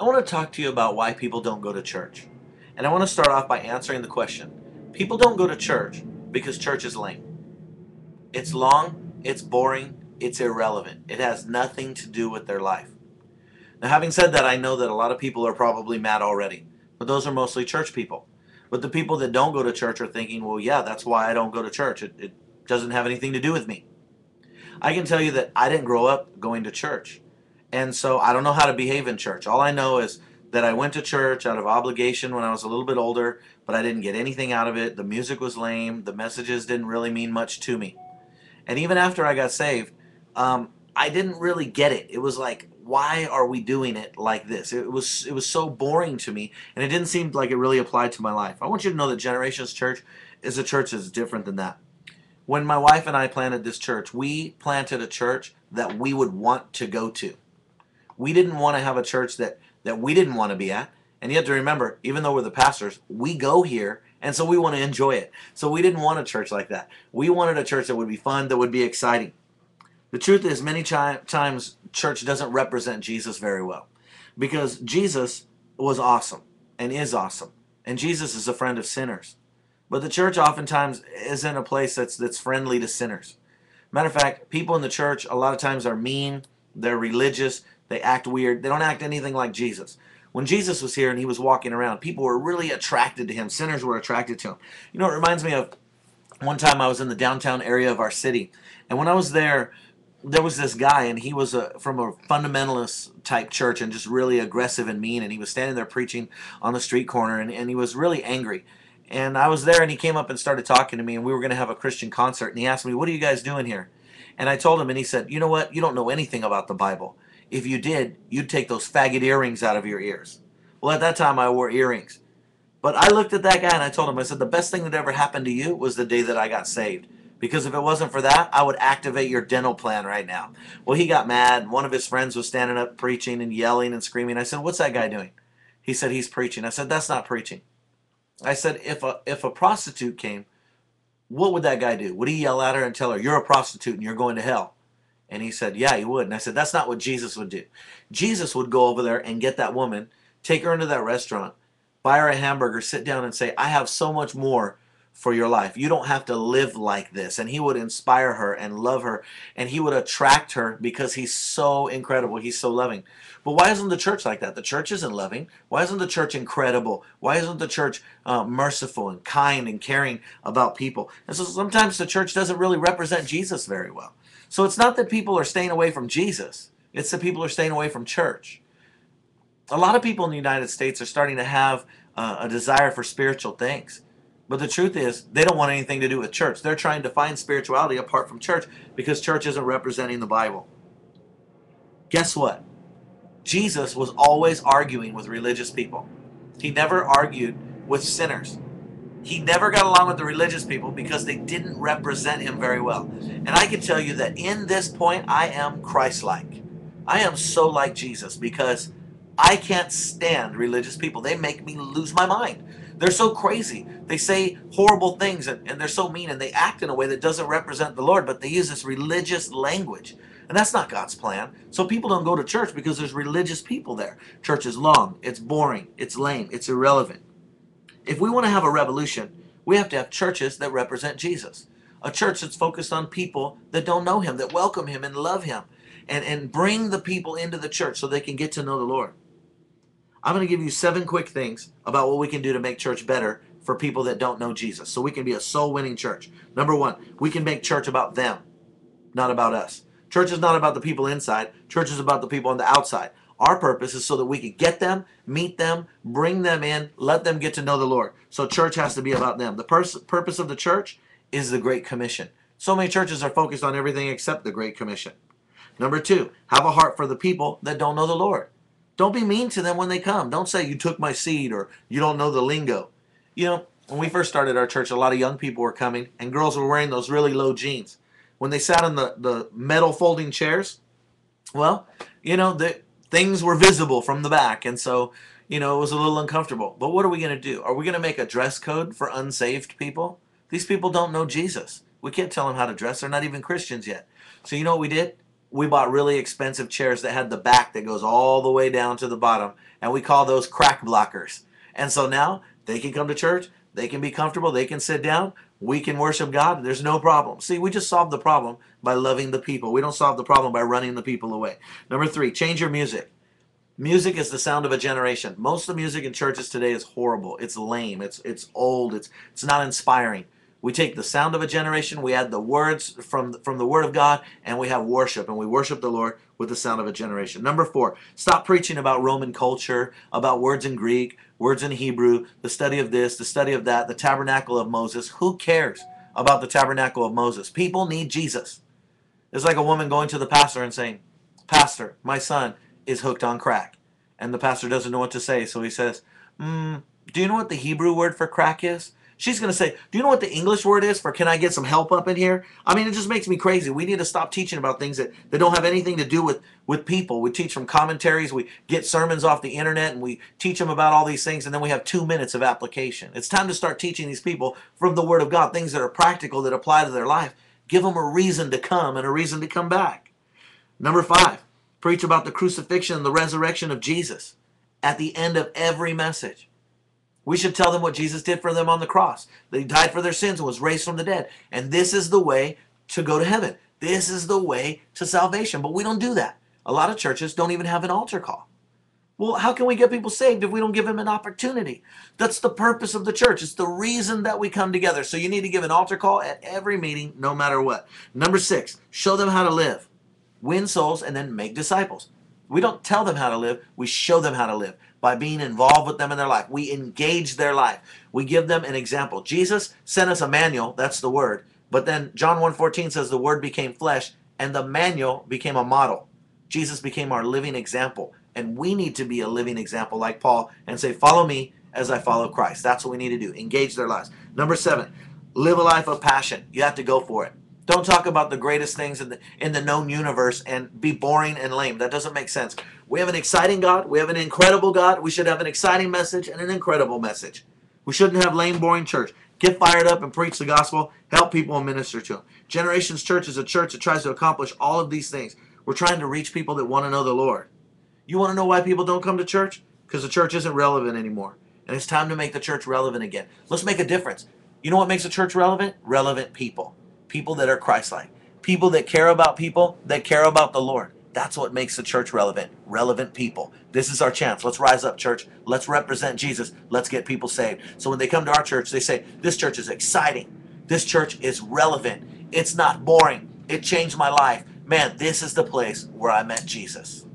I want to talk to you about why people don't go to church. And I want to start off by answering the question. People don't go to church because church is lame. It's long, it's boring, it's irrelevant. It has nothing to do with their life. Now, having said that, I know that a lot of people are probably mad already, but those are mostly church people. But the people that don't go to church are thinking, well, yeah, that's why I don't go to church. It doesn't have anything to do with me. I can tell you that I didn't grow up going to church. And so I don't know how to behave in church. All I know is that I went to church out of obligation when I was a little bit older, but I didn't get anything out of it. The music was lame. The messages didn't really mean much to me. And even after I got saved, I didn't really get it. It was like, why are we doing it like this? It was so boring to me, and it didn't seem like it really applied to my life. I want you to know that Generations Church is a church that's different than that. When my wife and I planted this church, we planted a church that we would want to go to. We didn't want to have a church that we didn't want to be at. And you have to remember, even though we're the pastors, we go here, and so we want to enjoy it. So we didn't want a church like that. We wanted a church that would be fun, that would be exciting. The truth is, many times church doesn't represent Jesus very well, because Jesus was awesome and is awesome, and Jesus is a friend of sinners. But the church oftentimes isn't a place that's friendly to sinners. Matter of fact, people in the church a lot of times are mean, they're religious, they act weird, they don't act anything like Jesus. When Jesus was here and he was walking around, people were really attracted to him. Sinners were attracted to him. You know, it reminds me of one time I was in the downtown area of our city, and when I was there was this guy, and he was from a fundamentalist type church and just really aggressive and mean, and he was standing there preaching on the street corner, and he was really angry. And I was there, and he came up and started talking to me, and we were going to have a Christian concert, and he asked me, what are you guys doing here? And I told him, and he said, you know what? You don't know anything about the Bible. If you did, you'd take those faggot earrings out of your ears. Well, at that time, I wore earrings. But I looked at that guy and I told him, I said, the best thing that ever happened to you was the day that I got saved. Because if it wasn't for that, I would activate your dental plan right now. Well, he got mad. One of his friends was standing up preaching and yelling and screaming. I said, what's that guy doing? He said, he's preaching. I said, that's not preaching. I said, if a prostitute came, what would that guy do? Would he yell at her and tell her, you're a prostitute and you're going to hell? And he said, yeah, he would. And I said, that's not what Jesus would do. Jesus would go over there and get that woman, take her into that restaurant, buy her a hamburger, sit down and say, I have so much more for your life. You don't have to live like this. And he would inspire her and love her, and he would attract her because he's so incredible. He's so loving. But why isn't the church like that? The church isn't loving. Why isn't the church incredible? Why isn't the church merciful and kind and caring about people? And so sometimes the church doesn't really represent Jesus very well. So it's not that people are staying away from Jesus. It's that people are staying away from church. A lot of people in the United States are starting to have a desire for spiritual things. But the truth is, they don't want anything to do with church. They're trying to find spirituality apart from church because church isn't representing the Bible. Guess what? Jesus was always arguing with religious people. He never argued with sinners. He never got along with the religious people because they didn't represent him very well. And I can tell you that in this point, I am Christ-like. I am so like Jesus because I can't stand religious people. They make me lose my mind. They're so crazy. They say horrible things, and they're so mean, and they act in a way that doesn't represent the Lord, but they use this religious language. And that's not God's plan. So people don't go to church because there's religious people there. Church is long, it's boring, it's lame, it's irrelevant. If we want to have a revolution, we have to have churches that represent Jesus. A church that's focused on people that don't know him, that welcome him and love him, and bring the people into the church so they can get to know the Lord. I'm going to give you 7 quick things about what we can do to make church better for people that don't know Jesus, so we can be a soul-winning church. Number 1, we can make church about them, not about us. Church is not about the people inside. Church is about the people on the outside. Our purpose is so that we can get them, meet them, bring them in, let them get to know the Lord. So church has to be about them. The purpose of the church is the Great Commission. So many churches are focused on everything except the Great Commission. Number 2, have a heart for the people that don't know the Lord. Don't be mean to them when they come. Don't say you took my seed or you don't know the lingo. You know, when we first started our church, a lot of young people were coming and girls were wearing those really low jeans. When they sat in the metal folding chairs, well, you know, things were visible from the back. And so, you know, it was a little uncomfortable. But what are we going to do? Are we going to make a dress code for unsaved people? These people don't know Jesus. We can't tell them how to dress. They're not even Christians yet. So you know what we did? We bought really expensive chairs that had the back that goes all the way down to the bottom, and we call those crack blockers. And so now they can come to church, they can be comfortable, they can sit down, we can worship God, there's no problem. See, we just solved the problem by loving the people. We don't solve the problem by running the people away. Number 3, change your music. Music is the sound of a generation. Most of the music in churches today is horrible. It's lame. It's old. It's not inspiring. We take the sound of a generation, we add the words from the Word of God, and we have worship, and we worship the Lord with the sound of a generation. Number 4, stop preaching about Roman culture, about words in Greek, words in Hebrew, the study of this, the study of that, the tabernacle of Moses. Who cares about the tabernacle of Moses? People need Jesus. It's like a woman going to the pastor and saying, "Pastor, my son is hooked on crack." And the pastor doesn't know what to say, so he says, do you know what the Hebrew word for crack is? She's going to say, do you know what the English word is for can I get some help up in here? I mean, it just makes me crazy. We need to stop teaching about things that don't have anything to do with people. We teach from commentaries. We get sermons off the internet, and we teach them about all these things, and then we have 2 minutes of application. It's time to start teaching these people from the Word of God, things that are practical, that apply to their life. Give them a reason to come and a reason to come back. Number 5, preach about the crucifixion and the resurrection of Jesus at the end of every message. We should tell them what Jesus did for them on the cross, that he died for their sins and was raised from the dead. And this is the way to go to heaven. This is the way to salvation. But we don't do that. A lot of churches don't even have an altar call. Well, how can we get people saved if we don't give them an opportunity? That's the purpose of the church. It's the reason that we come together. So you need to give an altar call at every meeting, no matter what. Number 6, show them how to live. Win souls and then make disciples. We don't tell them how to live. We show them how to live by being involved with them in their life. We engage their life. We give them an example. Jesus sent us a manual. That's the word. But then John 1:14 says the word became flesh and the manual became a model. Jesus became our living example. And we need to be a living example like Paul and say, follow me as I follow Christ. That's what we need to do. Engage their lives. Number 7, live a life of passion. You have to go for it. Don't talk about the greatest things in the known universe and be boring and lame. That doesn't make sense. We have an exciting God. We have an incredible God. We should have an exciting message and an incredible message. We shouldn't have lame, boring church. Get fired up and preach the gospel. Help people and minister to them. Generations Church is a church that tries to accomplish all of these things. We're trying to reach people that want to know the Lord. You want to know why people don't come to church? Because the church isn't relevant anymore. And it's time to make the church relevant again. Let's make a difference. You know what makes a church relevant? Relevant people. People that are Christ-like. People that care about people, that care about the Lord. That's what makes the church relevant. Relevant people. This is our chance. Let's rise up, church. Let's represent Jesus. Let's get people saved. So when they come to our church, they say, this church is exciting. This church is relevant. It's not boring. It changed my life. Man, this is the place where I met Jesus.